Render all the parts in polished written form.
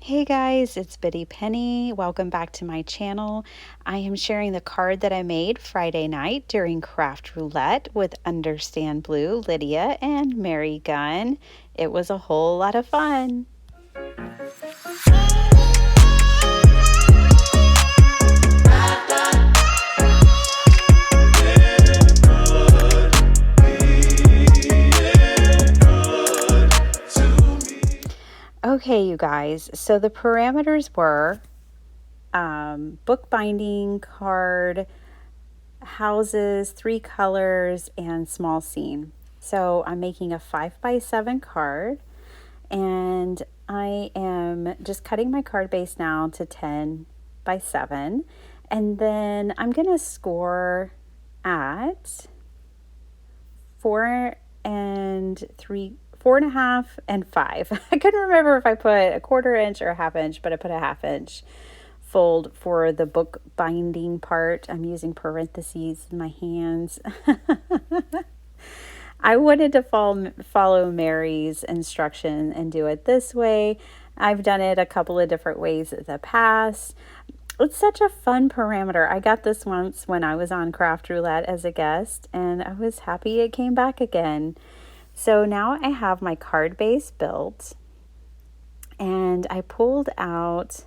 Hey guys, it's Biddy Penny. Welcome back to my channel. I am sharing the card that I made Friday night during Craft Roulette with Understand Blue, Lydia, and Mary Gunn. It was a whole lot of fun. Okay, you guys, so the parameters were bookbinding, card, houses, 3 colors, and small scene. So I'm making a 5x7 card, and I am just cutting my card base now to 10x7, and then I'm gonna score at 4.5 and 5. I couldn't remember if I put a 1/4 inch or a 1/2 inch, but I put a 1/2 inch fold for the book binding part. I'm using parentheses in my hands. I wanted to follow Mary's instruction and do it this way. I've done it a couple of different ways in the past. It's such a fun parameter. I got this once when I was on Craft Roulette as a guest, and I was happy it came back again. So now I have my card base built, and I pulled out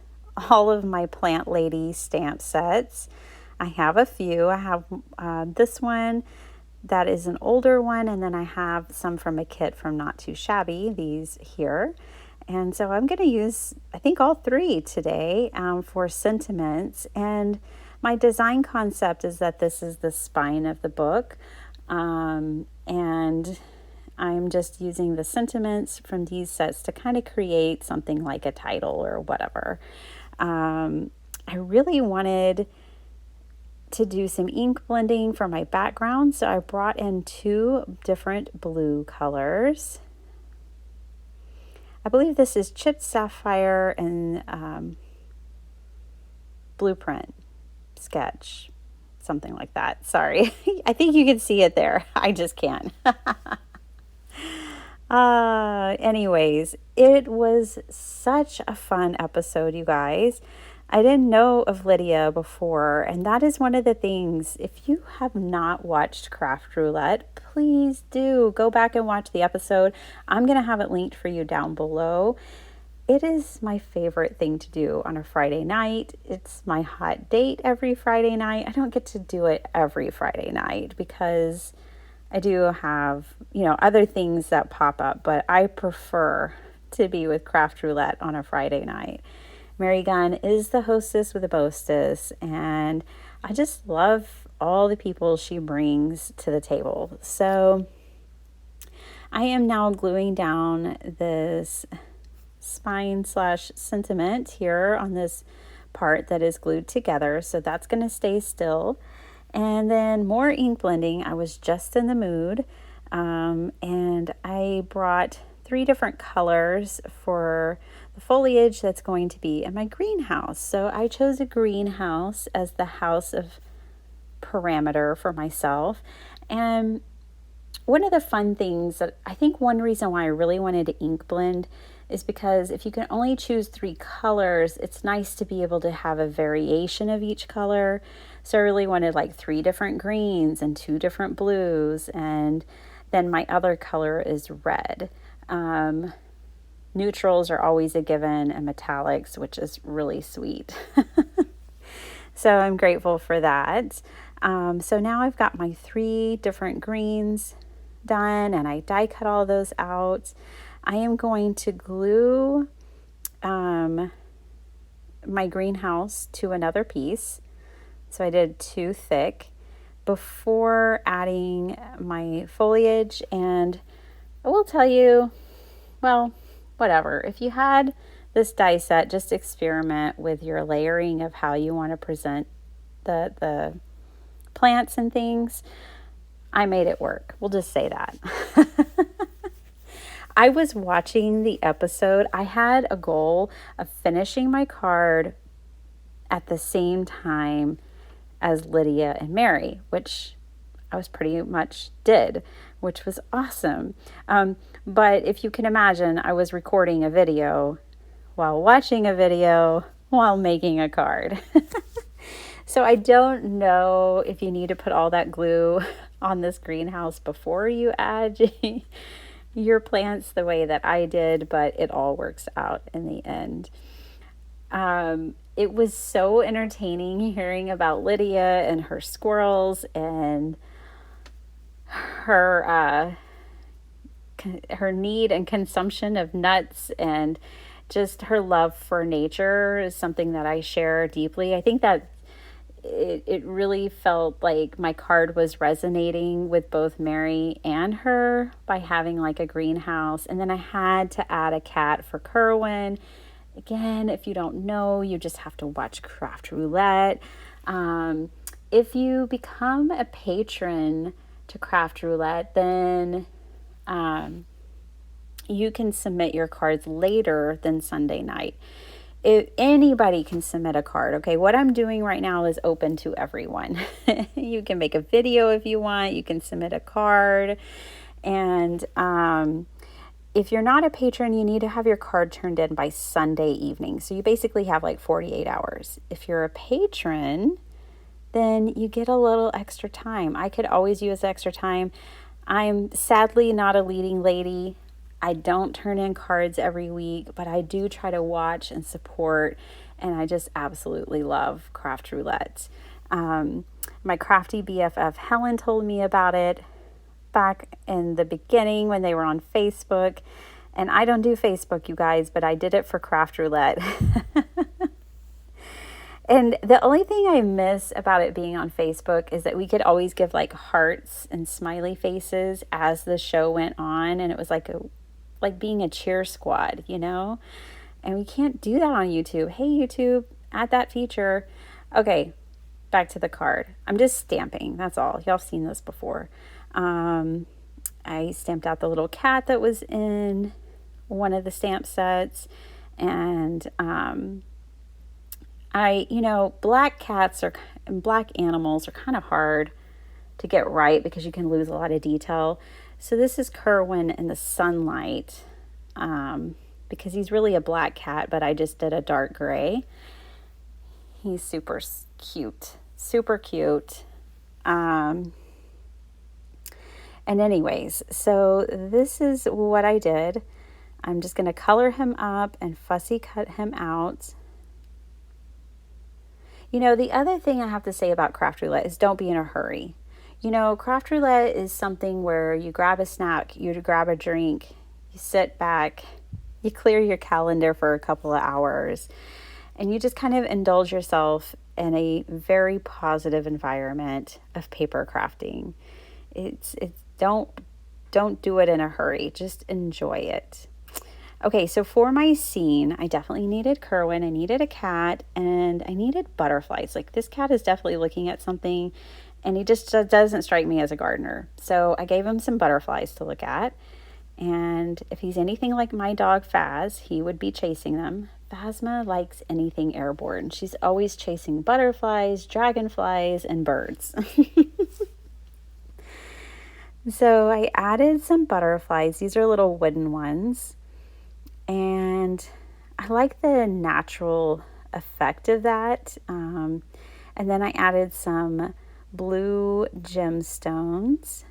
all of my Plant Lady stamp sets. I have a few. I have this one that is an older one, and then I have some from a kit from Not Too Shabby, these here. And so I'm going to use, I think, all 3 today for sentiments. And my design concept is that this is the spine of the book. And I'm just using the sentiments from these sets to kind of create something like a title or whatever. I really wanted to do some ink blending for my background, so I brought in 2 different blue colors. I believe this is Chipped Sapphire and Blueprint Sketch, something like that. Sorry, I think you can see it there. I just can't. Anyways, it was such a fun episode, you guys. I didn't know of Lydia before, and that is one of the things. If you have not watched Craft Roulette, please do go back and watch the episode. I'm going to have it linked for you down below. It is my favorite thing to do on a Friday night. It's my hot date every Friday night. I don't get to do it every Friday night because I do have, other things that pop up, but I prefer to be with Craft Roulette on a Friday night. Mary Gunn is the hostess with the mostess, and I just love all the people she brings to the table. So I am now gluing down this spine/sentiment here on this part that is glued together. So that's going to stay still. And then more ink blending. I was just in the mood, and I brought 3 different colors for the foliage that's going to be in my greenhouse. So I chose a greenhouse as the house of parameter for myself. And one of the fun things that I think one reason why I really wanted to ink blend is because if you can only choose 3 colors, it's nice to be able to have a variation of each color. So I really wanted like 3 different greens and 2 different blues, and then my other color is red. Neutrals are always a given, and metallics, which is really sweet. So I'm grateful for that. So now I've got my 3 different greens done, and I die cut all those out. I am going to glue my greenhouse to another piece. So I did 2 thick before adding my foliage. And I will tell you, well, whatever. If you had this die set, just experiment with your layering of how you want to present the plants and things. I made it work. We'll just say that. I was watching the episode. I had a goal of finishing my card at the same time as Lydia and Mary, which I was pretty much did, which was awesome. But if you can imagine, I was recording a video while watching a video, while making a card. So I don't know if you need to put all that glue on this greenhouse before you add your plants the way that I did, but it all works out in the end. It was so entertaining hearing about Lydia and her squirrels and her her need and consumption of nuts, and just her love for nature is something that I share deeply. I think that it really felt like my card was resonating with both Mary and her by having like a greenhouse. And then I had to add a cat for Kerwin. Again, if you don't know, you just have to watch Craft Roulette. If you become a patron to Craft Roulette, then you can submit your cards later than Sunday night. If anybody can submit a card, okay? What I'm doing right now is open to everyone. You can make a video if you want. You can submit a card. And if you're not a patron, you need to have your card turned in by Sunday evening. So you basically have like 48 hours. If you're a patron, then you get a little extra time. I could always use extra time. I'm sadly not a leading lady. I don't turn in cards every week, but I do try to watch and support, and I just absolutely love Craft Roulette. My crafty BFF Helen told me about it back in the beginning when they were on Facebook, and I don't do Facebook, you guys, but I did it for Craft Roulette. And the only thing I miss about it being on Facebook is that we could always give like hearts and smiley faces as the show went on, and it was like being a cheer squad, you know? And we can't do that on YouTube. Hey, YouTube, add that feature. Okay, back to the card. I'm just stamping, that's all. Y'all seen this before. I stamped out the little cat that was in one of the stamp sets, and black cats and black animals are kind of hard to get right because you can lose a lot of detail. So this is Kerwin in the sunlight, because he's really a black cat, but I just did a dark gray. He's super cute, super cute. And anyways, so this is what I did. I'm just going to color him up and fussy cut him out. You know, the other thing I have to say about Craft Roulette is don't be in a hurry. You know, Craft Roulette is something where you grab a snack, you grab a drink, you sit back, you clear your calendar for a couple of hours, and you just kind of indulge yourself in a very positive environment of paper crafting. It's don't do it in a hurry. Just enjoy it. Okay, so for my scene, I definitely needed Kerwin, I needed a cat, and I needed butterflies. Like, this cat is definitely looking at something, and he just doesn't strike me as a gardener. So I gave him some butterflies to look at, and if he's anything like my dog Faz, he would be chasing them. Phasma likes anything airborne. She's always chasing butterflies, dragonflies, and birds. So I added some butterflies. These are little wooden ones. And I like the natural effect of that. And then I added some blue gemstones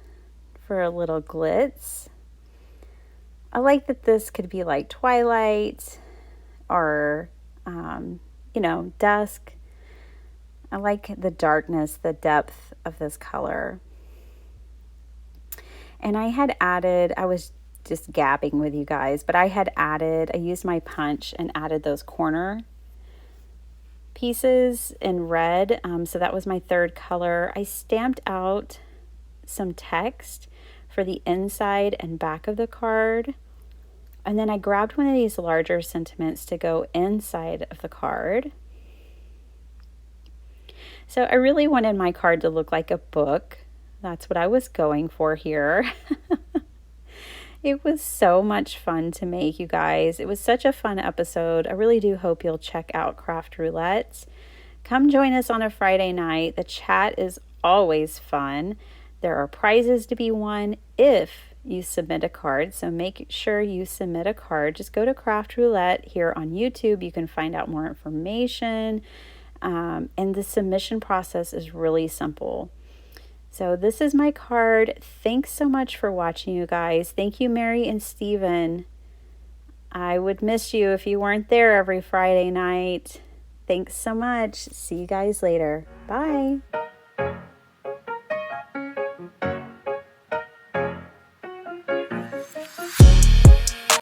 for a little glitz. I like that this could be like twilight or, dusk. I like the darkness, the depth of this color. And I was just gabbing with you guys, but I used my punch and added those corner pieces in red. So that was my third color. I stamped out some text for the inside and back of the card. And then I grabbed one of these larger sentiments to go inside of the card. So I really wanted my card to look like a book. That's what I was going for here. It was so much fun to make, you guys. It was such a fun episode. I really do hope you'll check out Craft Roulette. Come join us on a Friday night. The chat is always fun. There are prizes to be won if you submit a card. So make sure you submit a card. Just go to Craft Roulette here on YouTube. You can find out more information. And the submission process is really simple. So this is my card. Thanks so much for watching, you guys. Thank you, Mary and Steven. I would miss you if you weren't there every Friday night. Thanks so much. See you guys later. Bye.